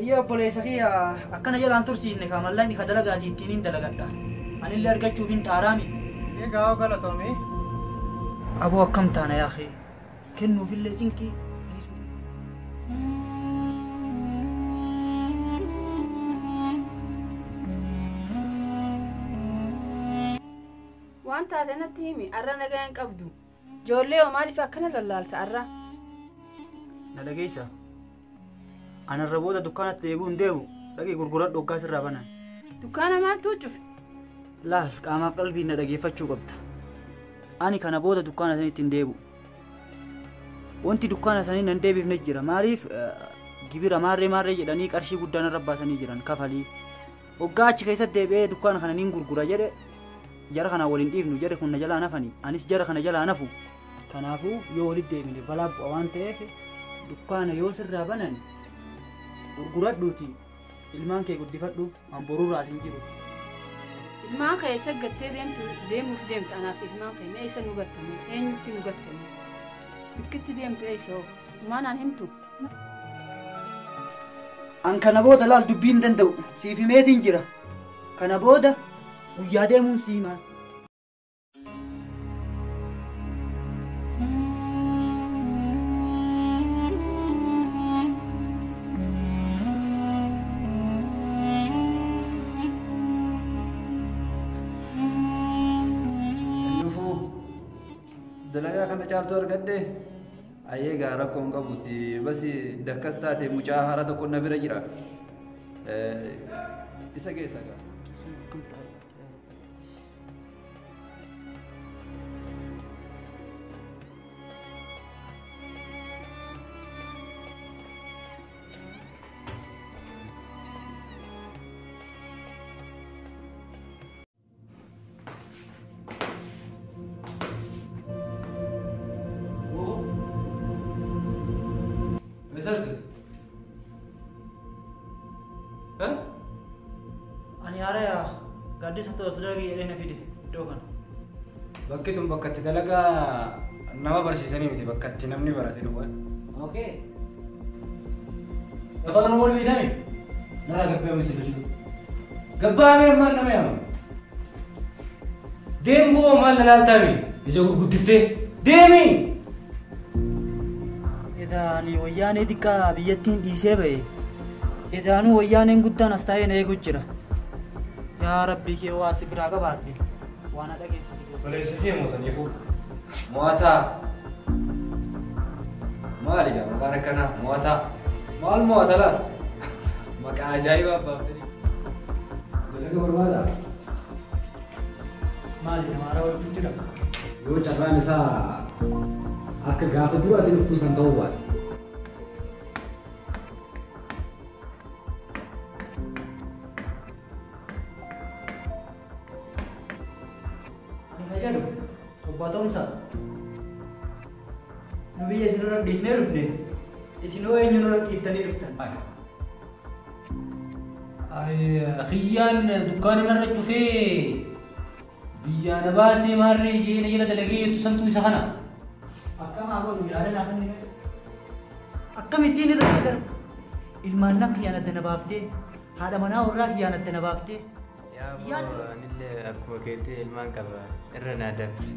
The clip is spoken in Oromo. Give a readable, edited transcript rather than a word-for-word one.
Ayya obboleessa kiyya akkana jalaan tursiifne kaamallaan ifa dalagaati ittiin hin dalagadha. Anillee argachuuf hin taaraami. Egaa galatoomii. Aboo akkam taana yaa akhi kennuufillee cinqii. waan taate natti himi arra nagaa hin qabdu ijoollee oo maaliif akkana lallaalta arra na dhageessa anarra booda dukkaanatti deebi'uu hin deebu dhaqii gurguradhu hoggaa sirraa banan dukkaana maaltu cufe laal qaamaaf qalbii na dhageeffachuu qabda ani kana booda dukkaana sanitti hin deebu wanti dukkaana sanii nan deebiifne jira maaliif gibira maarree jedhanii qarshii guddaa narra baasanii jiran kafalii hoggaa achi keessatti deebi'ee dukkaana kana niin gurgura jedhe jara kana waliin dhiifnu jarri kun na jalaa nafani anis jara kana jalaa nafu kanaafuu yoo walitti deebine balaa bu'a waan ta'eef dukkaana yoo sirraa banan gurguradhuuti ilmaan kee guddifadhu an boruurraa asin jiru ilmaan kee saggattee deemuuf deemtu anaaf ilmaan kee mee isa nu gattame eenyutti nu gattame bikkitti deemtu eesoo maanaan himtu an kana booda laal dubbiin danda'u siif himeetiin jira kana booda guyyaa deemuun siimaa dalagaa kana caaltu argadde ayyee gaa rakkoon qabuti basi dakkas taate mucaa haara tokko na bira jira isa keessa gaa services. Huh? ani haaraya gaaddisa ta'u sodaabii jedhee na fide iddoo kana Bakki tun bakka itti dalagaa nama barsiisanii miti bakka itti namni barate dhufa. okay Afaan Oromoo miidhame nara gabbee misii jiru. Gabbaamee maal nama yaama? Deemboo maal lalaaltaami? Ija gurguddiftee deemi! Edaani wayyaanee xiqqaa biyyattiin dhiisee ba'e edaanuu wayyaaneen guddaan as taa'ee na eegu jira yaa rabbii kee waa si biraa qabaadhe waan na dhageessise Baleessifii moosaniifu mo'ataa maaliidha maqaan akkanaa mo'ataa maal mo'ata laata maqaa ajaa'ibaa baaftanii dalaga barbaadaa maali namaaraa walitti jira yoo carraan isaa akka gaafa duraatti dhuftuu san ta'uu baate. Ni jedhu obbatomsa nu biyya isin irra dhiisnee dhufne isinoo eenyu irra dhiiftanii dhuftan. Khiyyaan dukkaana narra cufee biyyaa na baasee maarree jeena jala dalagee jettu santuu isa kana. Akkam aboo yaada laafan ni akkamittiin irra gargaara ilmaan nama khiyaanatte na baaftee haadha manaa warraa khiyaanatte na baaftee yaa anillee akkuma keetti ilmaan qaba irra naa dabre.